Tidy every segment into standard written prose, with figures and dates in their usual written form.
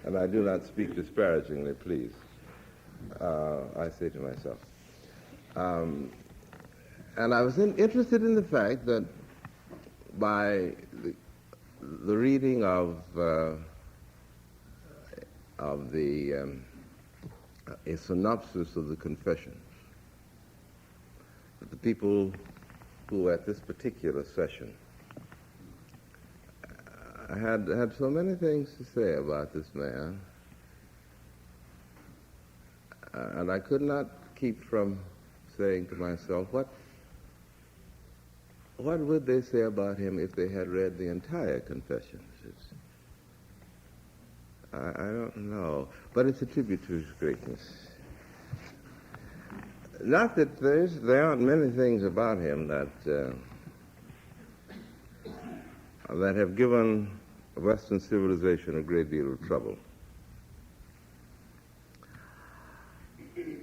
and I do not speak disparagingly, please, I say to myself. And I was interested in the fact that by the reading of a synopsis of the Confessions, that the people who at this particular session had so many things to say about this man, and I could not keep from saying to myself, what would they say about him if they had read the entire Confessions? I don't know, but it's a tribute to his greatness. Not that there aren't many things about him that have given Western civilization a great deal of trouble.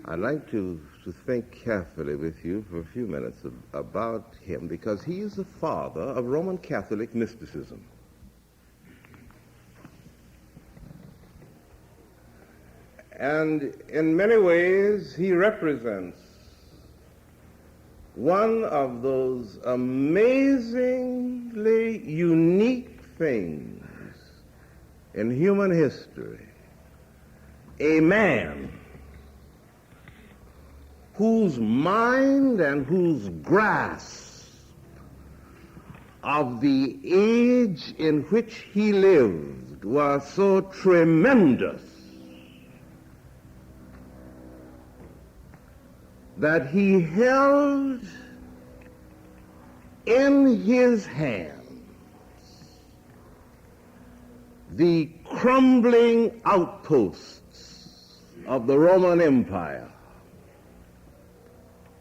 I'd like to think carefully with you for a few minutes about him, because he is the father of Roman Catholic mysticism. And in many ways, he represents one of those amazingly unique things in human history. A man whose mind and whose grasp of the age in which he lived was so tremendous that he held in his hands the crumbling outposts of the Roman Empire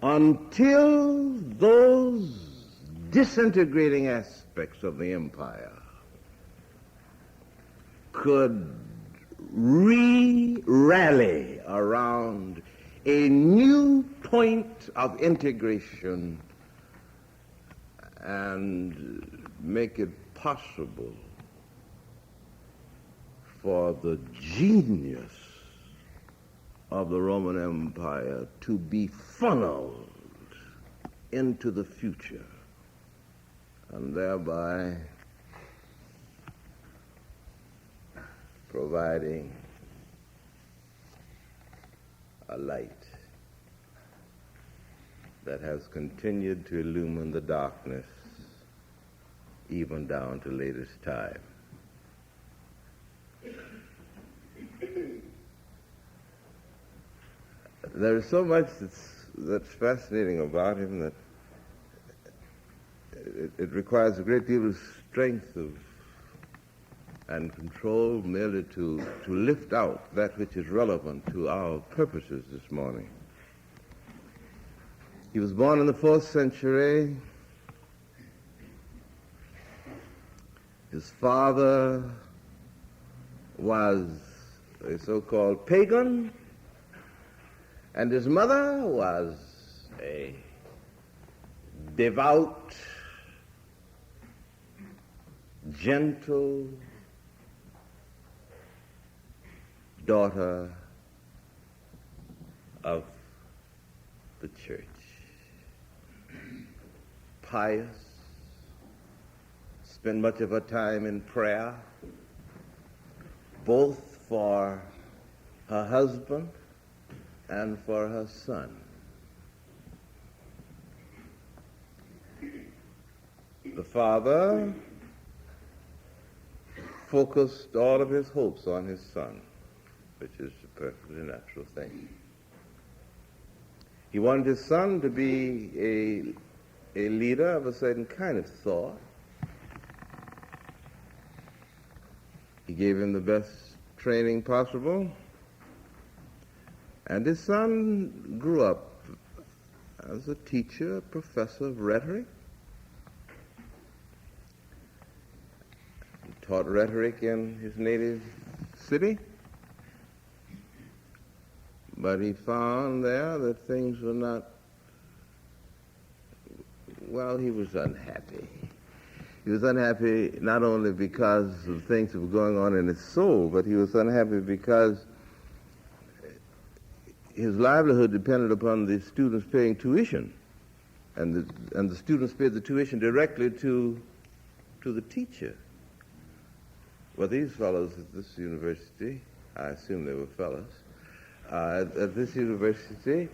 until those disintegrating aspects of the empire could rally around a new point of integration and make it possible for the genius of the Roman Empire to be funneled into the future, and thereby providing a light that has continued to illumine the darkness even down to latest time. There is so much that's fascinating about him that it requires a great deal of strength and control merely to lift out that which is relevant to our purposes this morning. He was born in the 4th century. His father was a so-called pagan, and his mother was a devout, gentle daughter of the church. Pious, spent much of her time in prayer, both for her husband and for her son. The father focused all of his hopes on his son, which is a perfectly natural thing. He wanted his son to be a leader of a certain kind of thought. He gave him the best training possible, and his son grew up as a teacher, a professor of rhetoric. He taught rhetoric in his native city, but he found there that things were not, well, he was unhappy. He was unhappy not only because of things that were going on in his soul, but he was unhappy because his livelihood depended upon the students paying tuition, and the students paid the tuition directly to the teacher. Well, these fellows at this university, I assume they were fellows, at this university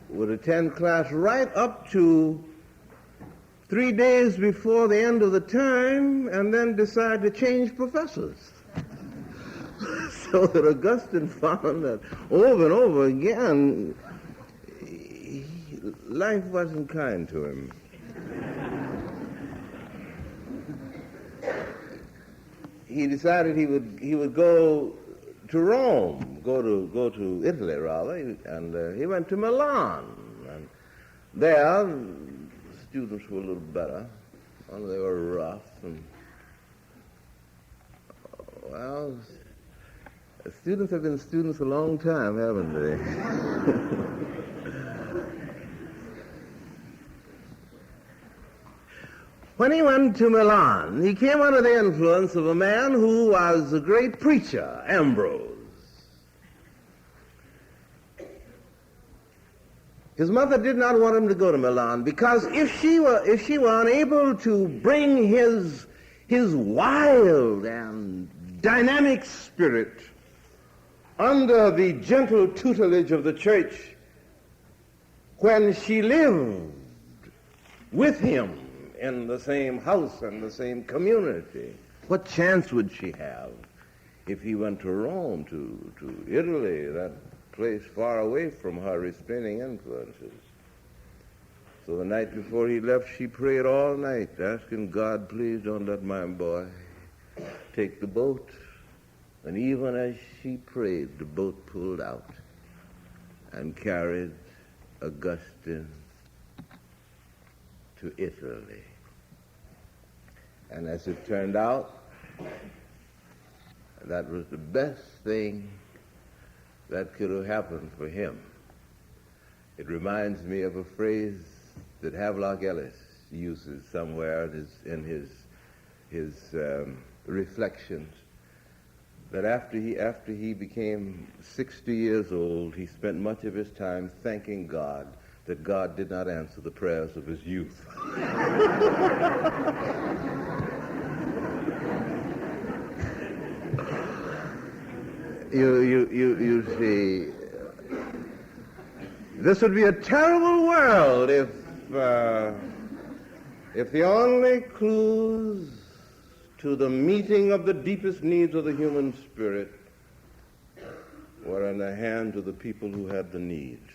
would attend class right up to 3 days before the end of the term and then decide to change professors. So that Augustine found that over and over again, life wasn't kind to him. He decided he would go to Rome, go to Italy rather, and he went to Milan. And there, students were a little better, and they were rough, and well, students have been students a long time, haven't they? When he went to Milan, he came under the influence of a man who was a great preacher, Ambrose. His mother did not want him to go to Milan because if she were unable to bring his wild and dynamic spirit under the gentle tutelage of the church when she lived with him in the same house and the same community, what chance would she have if he went to Rome, to Italy, that place far away from her restraining influences? So the night before he left, she prayed all night, asking God, please don't let my boy take the boat. And even as she prayed, the boat pulled out and carried Augustine to Italy. And as it turned out, that was the best thing that could have happened for him. It reminds me of a phrase that Havelock Ellis uses somewhere in his reflections, that after he became 60 years old, he spent much of his time thanking God that God did not answer the prayers of his youth. You see, this would be a terrible world if the only clues to the meeting of the deepest needs of the human spirit were in the hands of the people who had the needs.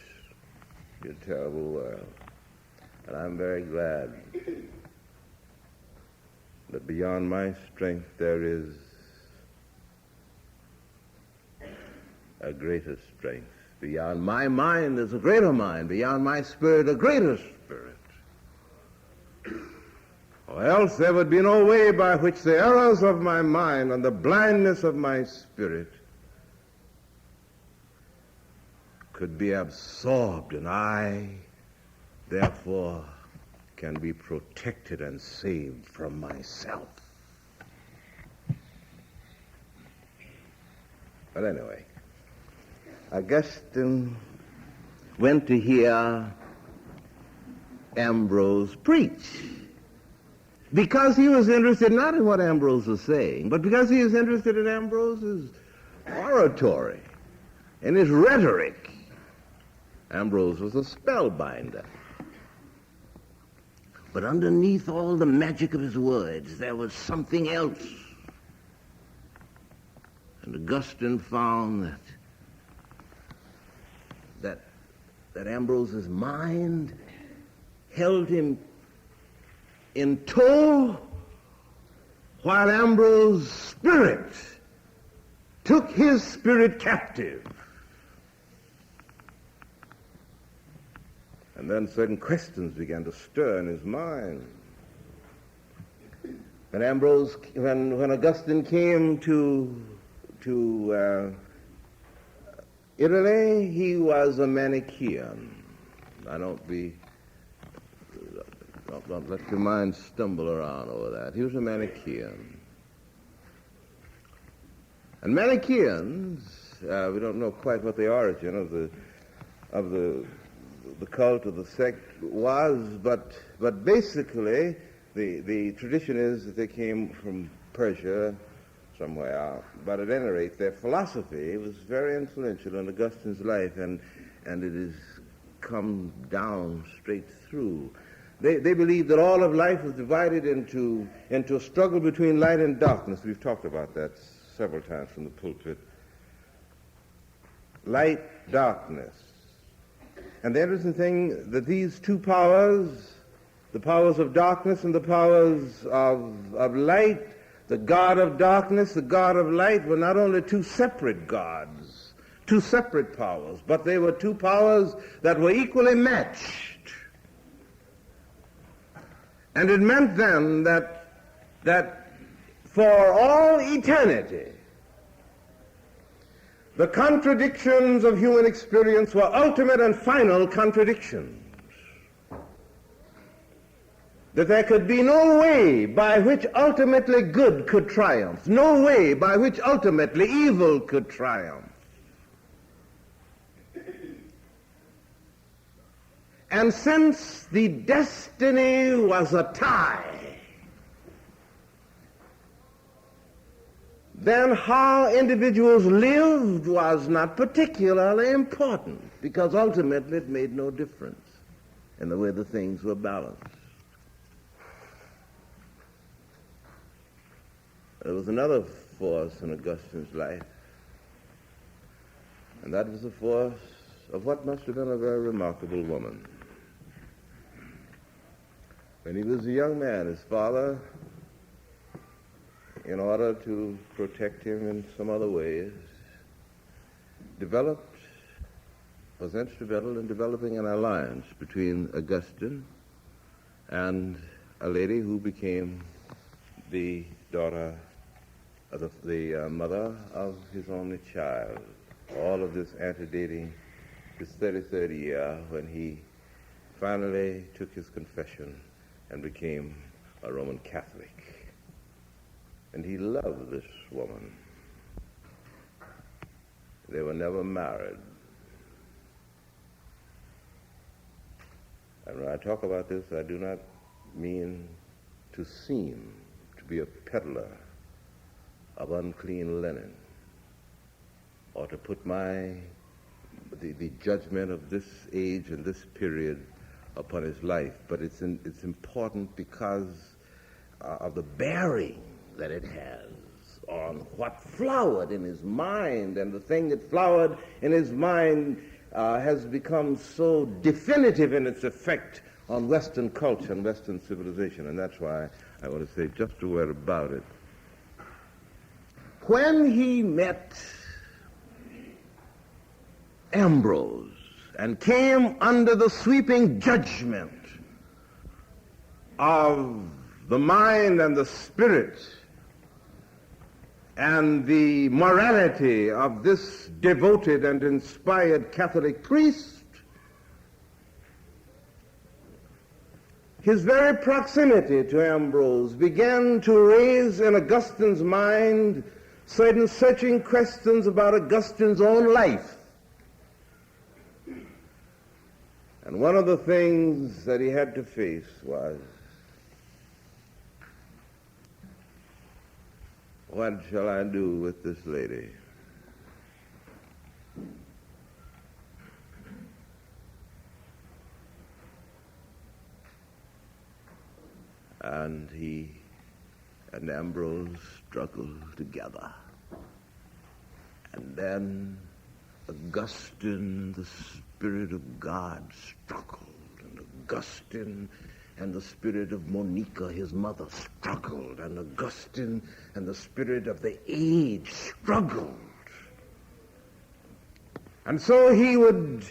It would be a terrible world. And I'm very glad that beyond my strength there is a greater strength. Beyond my mind is a greater mind. Beyond my spirit, a greater spirit. Or else there would be no way by which the errors of my mind and the blindness of my spirit could be absorbed, and I, therefore, can be protected and saved from myself. But anyway, Augustine went to hear Ambrose preach because he was interested not in what Ambrose was saying, but because he was interested in Ambrose's oratory and his rhetoric. Ambrose was a spellbinder. But underneath all the magic of his words, there was something else. And Augustine found that Ambrose's mind held him in tow while Ambrose's spirit took his spirit captive. And then certain questions began to stir in his mind. When Augustine came to Italy, he was a Manichaean. Don't let your mind stumble around over that. He was a Manichaean. And Manichaeans, we don't know quite what the origin of the cult or the sect was, but basically the tradition is that they came from Persia somewhere. But at any rate, their philosophy was very influential in Augustine's life, and it has come down straight through. They believed that all of life was divided into a struggle between light and darkness. We've talked about that several times from the pulpit. Light, darkness. And the interesting thing that these two powers, the powers of darkness and the powers of light, the God of darkness, the God of light, were not only two separate gods, two separate powers, but they were two powers that were equally matched. And it meant then that for all eternity, the contradictions of human experience were ultimate and final contradictions. That there could be no way by which ultimately good could triumph, no way by which ultimately evil could triumph. And since the destiny was a tie, then how individuals lived was not particularly important, because ultimately it made no difference in the way the things were balanced. There was another force in Augustine's life, and that was the force of what must have been a very remarkable woman. When he was a young man, his father, in order to protect him in some other ways, was instrumental in developing an alliance between Augustine and a lady who became the daughter of the mother of his only child. All of this antedating his 33rd year, when he finally took his confession and became a Roman Catholic. And he loved this woman. They were never married. And when I talk about this, I do not mean to seem to be a peddler of unclean linen, or to put the judgment of this age and this period upon his life, but it's important because of the bearing that it has on what flowered in his mind, and the thing that flowered in his mind has become so definitive in its effect on Western culture and Western civilization, and that's why I want to say just a word about it. When he met Ambrose and came under the sweeping judgment of the mind and the spirit and the morality of this devoted and inspired Catholic priest, his very proximity to Ambrose began to raise in Augustine's mind certain searching questions about Augustine's own life. And one of the things that he had to face was, what shall I do with this lady? And he and Ambrose struggled together. And then Augustine, the Spirit of God, struggled. And Augustine and the spirit of Monica, his mother, struggled. And Augustine and the spirit of the age struggled. And so he would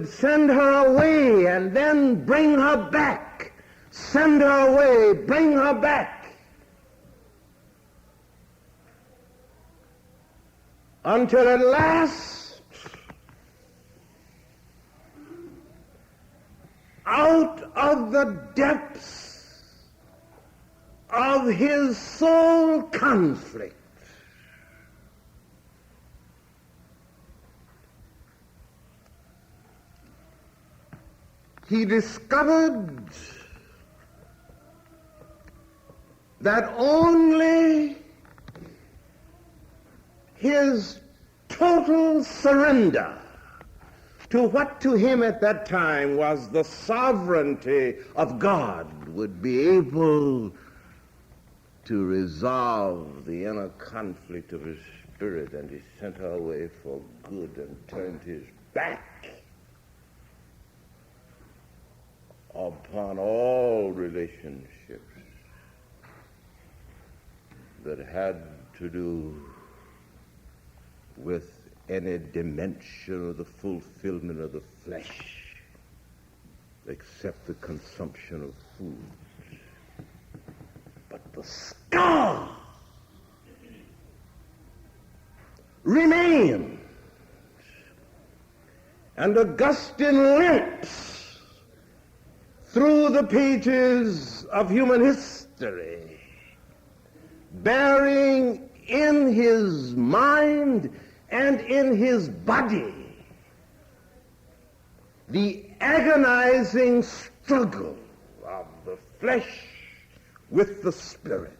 send her away and then bring her back. Send her away, bring her back. Until at last out of the depths of his soul conflict, he discovered that only his total surrender to what to him at that time was the sovereignty of God would be able to resolve the inner conflict of his spirit, and he sent her away for good and turned his back upon all relationships that had to do with any dimension of the fulfillment of the flesh except the consumption of food. But the scar remains, and Augustine limps through the pages of human history, bearing in his mind and in his body the agonizing struggle of the flesh with the spirit.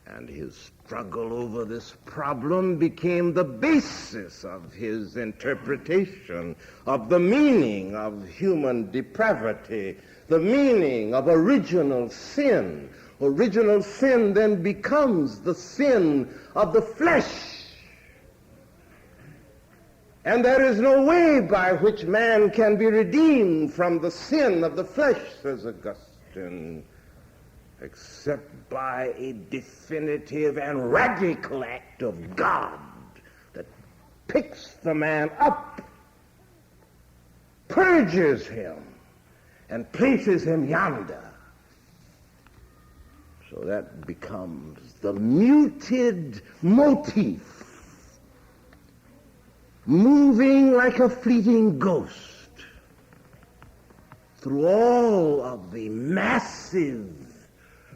And his struggle over this problem became the basis of his interpretation of the meaning of human depravity, the meaning of original sin. Original sin then becomes the sin of the flesh. And there is no way by which man can be redeemed from the sin of the flesh, says Augustine, except by a definitive and radical act of God that picks the man up, purges him, and places him yonder. So that becomes the muted motif, moving like a fleeting ghost through all of the massive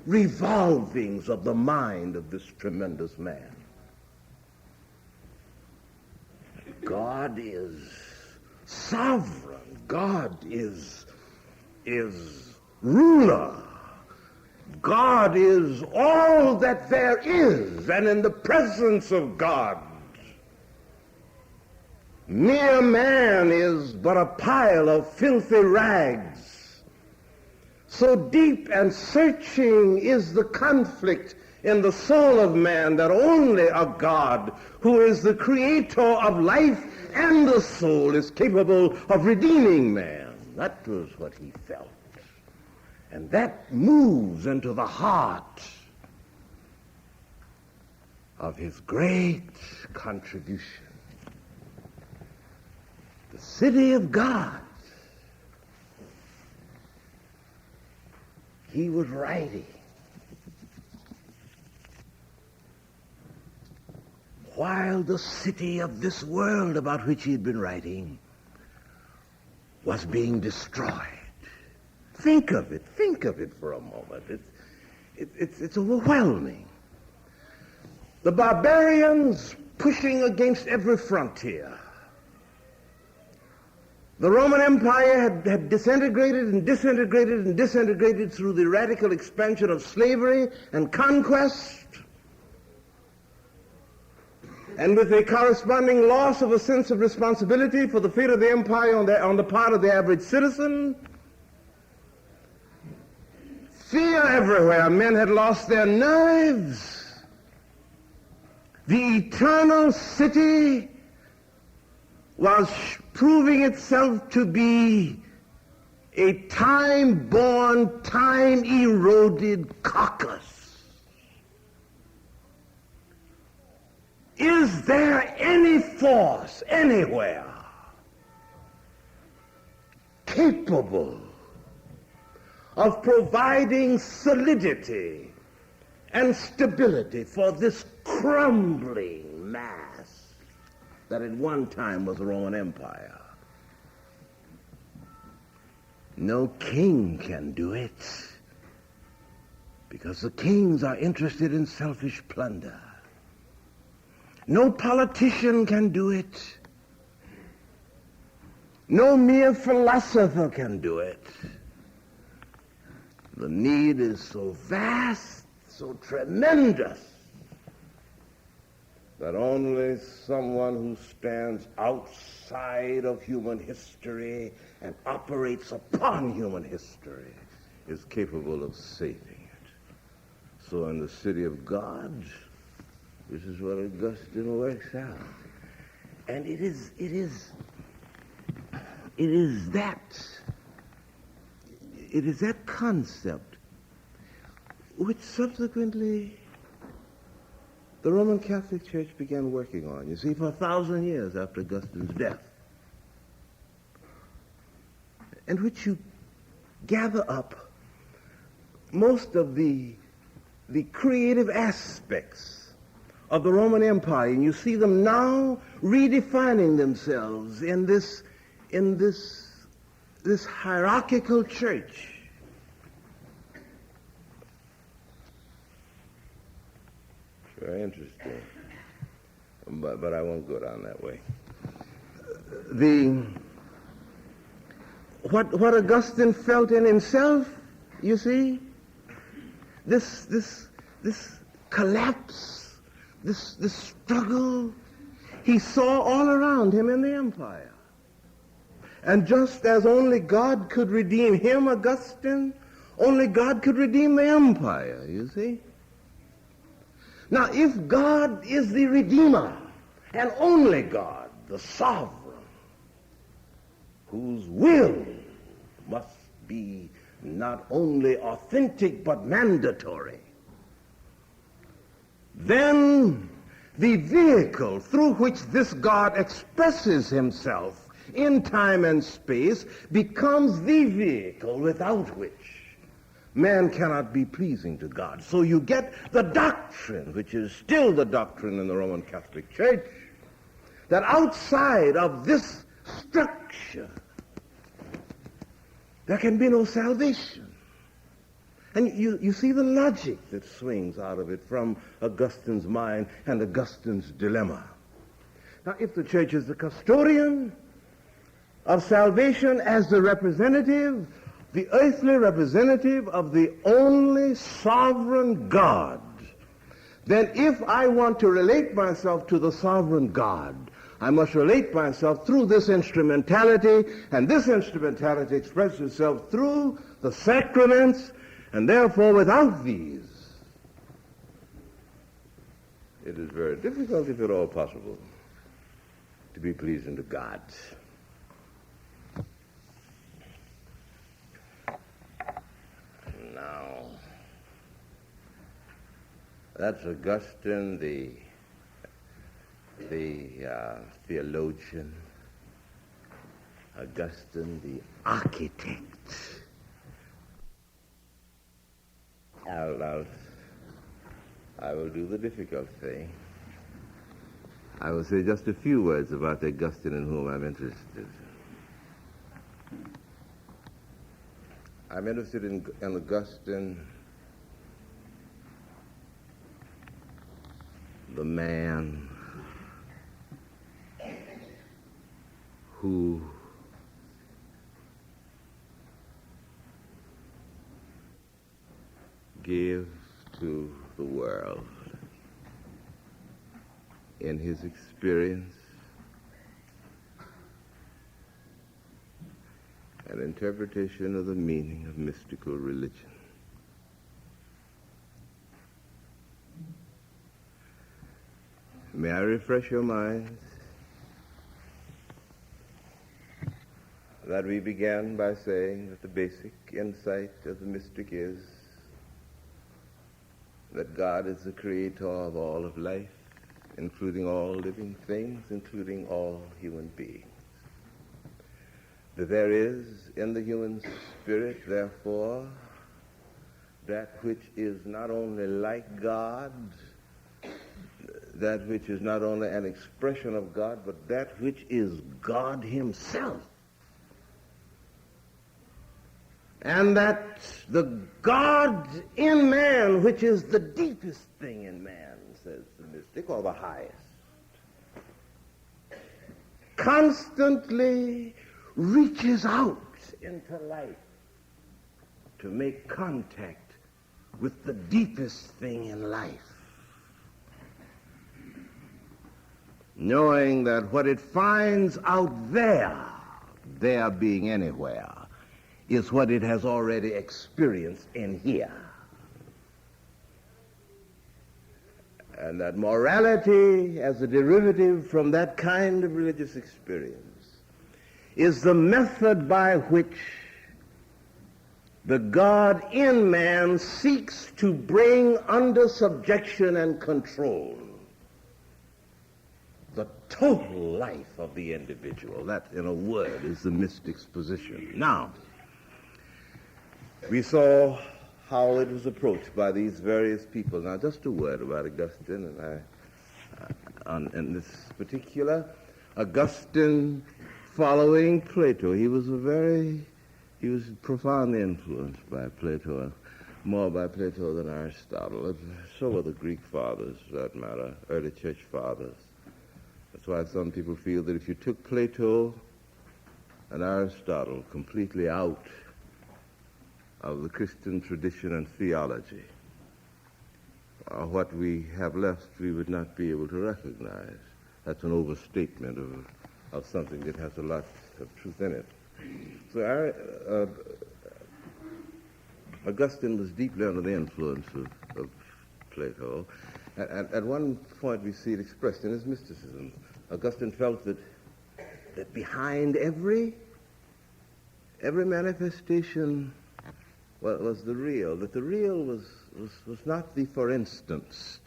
revolvings of the mind of this tremendous man. God is sovereign. God is ruler. God is all that there is, and in the presence of God, mere man is but a pile of filthy rags. So deep and searching is the conflict in the soul of man that only a God who is the creator of life and the soul is capable of redeeming man. That was what he felt. And that moves into the heart of his great contribution. The city of God. He was writing while the city of this world about which he'd been writing was being destroyed. Think of it for a moment. It's overwhelming. The barbarians pushing against every frontier. The Roman Empire had disintegrated and disintegrated and disintegrated through the radical expansion of slavery and conquest, and with a corresponding loss of a sense of responsibility for the fate of the empire on the part of the average citizen. Fear everywhere. Men had lost their nerves. The eternal city was proving itself to be a time-born, time-eroded carcass. Is there any force anywhere capable of providing solidity and stability for this crumbling mass that at one time was the Roman Empire. No king can do it, because the kings are interested in selfish plunder. No politician can do it. No mere philosopher can do it. The need is so vast, so tremendous, that only someone who stands outside of human history and operates upon human history is capable of saving it. So in the city of God, this is what Augustine works out. And it is that concept which subsequently the Roman Catholic Church began working on, you see, for 1,000 years after Augustine's death, and which you gather up most of the creative aspects of the Roman Empire, and you see them now redefining themselves in this hierarchical church. Very interesting, but I won't go down that way. What Augustine felt in himself, you see, this collapse, this struggle, he saw all around him in the empire. And just as only God could redeem him, Augustine, only God could redeem the empire, you see. Now, if God is the Redeemer, and only God, the Sovereign, whose will must be not only authentic but mandatory, then the vehicle through which this God expresses himself in time and space becomes the vehicle without which man cannot be pleasing to God. So you get the doctrine, which is still the doctrine in the Roman Catholic Church, that outside of this structure, there can be no salvation. And you see the logic that swings out of it from Augustine's mind and Augustine's dilemma. Now, if the church is the custodian of salvation as the representative, the earthly representative of the only sovereign God, then if I want to relate myself to the sovereign God, I must relate myself through this instrumentality, and this instrumentality expresses itself through the sacraments, and therefore without these, it is very difficult, if at all possible, to be pleasing to God. Now, that's Augustine, the theologian, Augustine, the architect. I will do the difficult thing. I will say just a few words about the Augustine in whom I'm interested. I'm interested in Augustine, the man who gave to the world, in his experience, an interpretation of the meaning of mystical religion. May I refresh your minds that we began by saying that the basic insight of the mystic is that God is the creator of all of life, including all living things, including all human beings. That there is in the human spirit, therefore, that which is not only like God, that which is not only an expression of God, but that which is God himself. And that the God in man, which is the deepest thing in man, says the mystic, or the highest, constantly reaches out into life to make contact with the deepest thing in life, knowing that what it finds out there being anywhere, is what it has already experienced in here. And that morality, as a derivative from that kind of religious experience, is the method by which the God in man seeks to bring under subjection and control the total life of the individual. That, in a word, is the mystic's position. Now, we saw how it was approached by these various people. Now, just a word about Augustine, in this particular, Augustine, following Plato, he was profoundly influenced by Plato, more by Plato than Aristotle. So were the Greek fathers, for that matter, early church fathers. That's why some people feel that if you took Plato and Aristotle completely out of the Christian tradition and theology, what we have left we would not be able to recognize. That's an overstatement of something that has a lot of truth in it. So Augustine was deeply under the influence of Plato. At one point we see it expressed in his mysticism. Augustine felt that behind every manifestation was the real, that the real was not the for instance.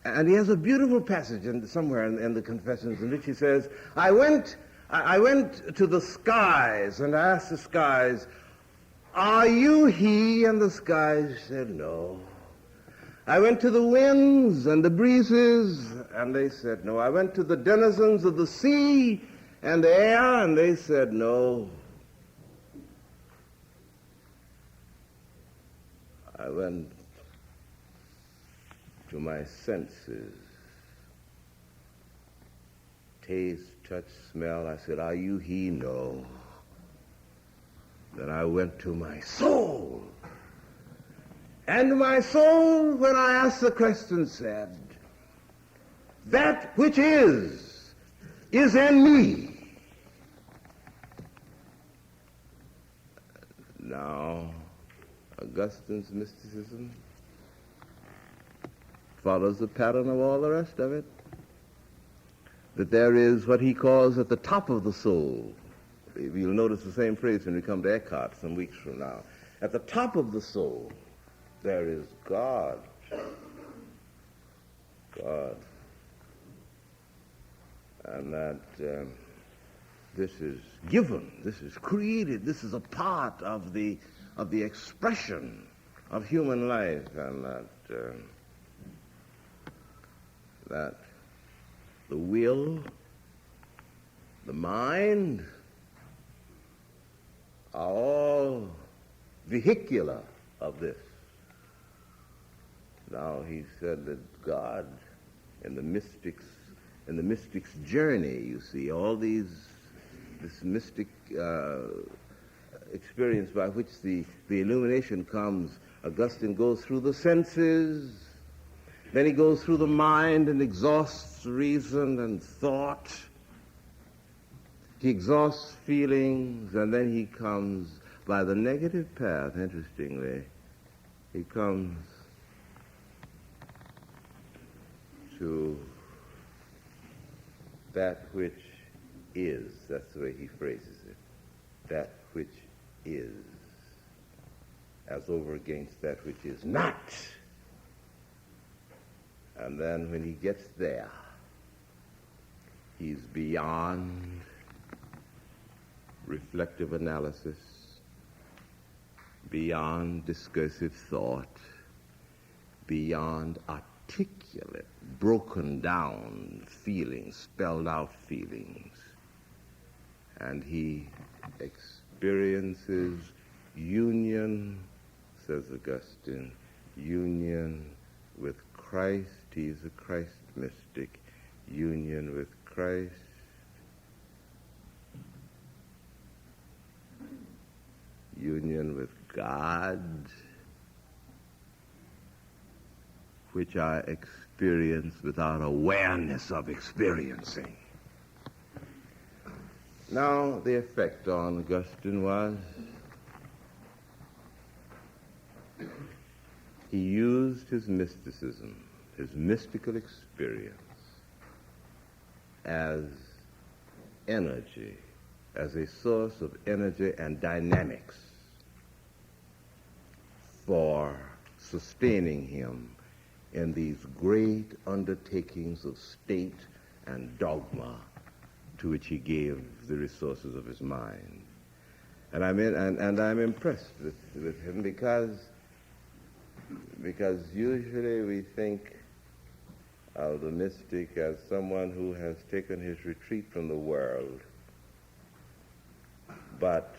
And he has a beautiful passage somewhere in the Confessions in which he says, I went to the skies and asked the skies, are you he? And the skies said no. I went to the winds and the breezes, and they said no. I went to the denizens of the sea and the air, and they said no. I went to my senses, taste, touch, smell. I said, are you he? No. Then I went to my soul. And my soul, when I asked the question, said, that which is in me. Now, Augustine's mysticism follows the pattern of all the rest of it. That there is what he calls at the top of the soul. You'll notice the same phrase when we come to Eckhart some weeks from now. At the top of the soul, there is God. God. And that this is given, this is created, this is a part of the expression of human life, and that the will, the mind, are all vehicular of this. Now he said that God, in the mystic's journey, you see, all this mystic experience by which the illumination comes. Augustine goes through the senses, then he goes through the mind and exhausts reason and thought. He exhausts feelings, and then he comes by the negative path, interestingly. He comes to that which is. That's the way he phrases it. That which is, as over against that which is not. And then when he gets there, he's beyond reflective analysis, beyond discursive thought, beyond articulate, broken down feelings, spelled out feelings. And he experiences union, says Augustine, union with Christ. He's a Christ mystic. Union with Christ. Union with God, which I experience without awareness of experiencing. Now, the effect on Augustine was he used his mysticism, his mystical experience, as energy, as a source of energy and dynamics for sustaining him in these great undertakings of state and dogma to which he gave the resources of his mind. And I'm impressed with him because usually we think of the mystic as someone who has taken his retreat from the world. But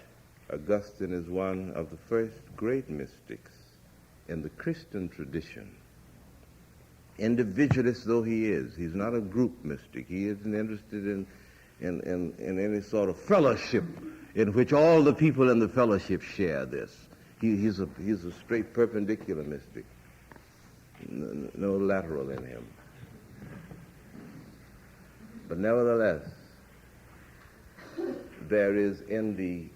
Augustine is one of the first great mystics in the Christian tradition. Individualist though he is, he's not a group mystic. He isn't interested in any sort of fellowship in which all the people in the fellowship share this. He's a straight perpendicular mystic. No lateral in him. But nevertheless, there is a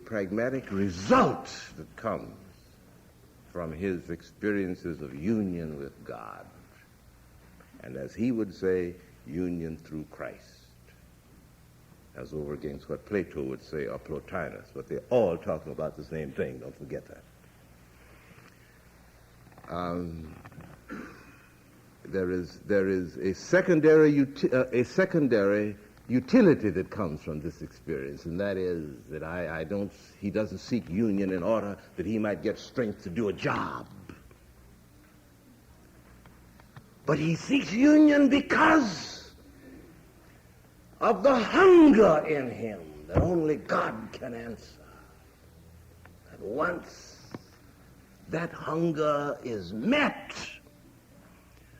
pragmatic result that comes from his experiences of union with God. And as he would say, union through Christ. As over against what Plato would say, or Plotinus, but they're all talking about the same thing, don't forget that. There is a secondary utility that comes from this experience, and that is that he doesn't seek union in order that he might get strength to do a job. But he seeks union because of the hunger in him that only God can answer. And once that hunger is met,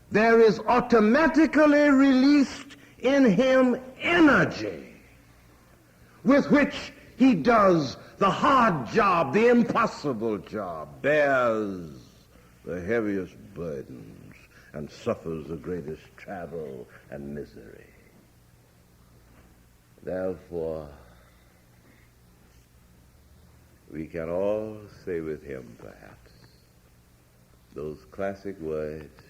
there is automatically released in him energy with which he does the hard job, the impossible job, bears the heaviest burdens, and suffers the greatest travel and misery. Therefore, we can all say with him, perhaps, those classic words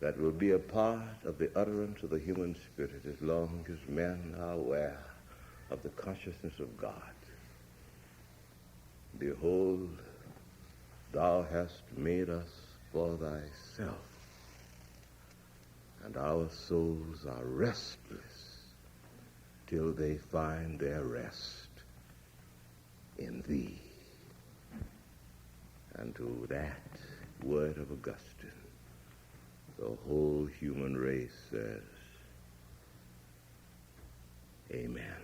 that will be a part of the utterance of the human spirit as long as men are aware of the consciousness of God. Behold, thou hast made us for thyself, and our souls are restless till they find their rest in thee. And to that word of Augustine, the whole human race says, Amen.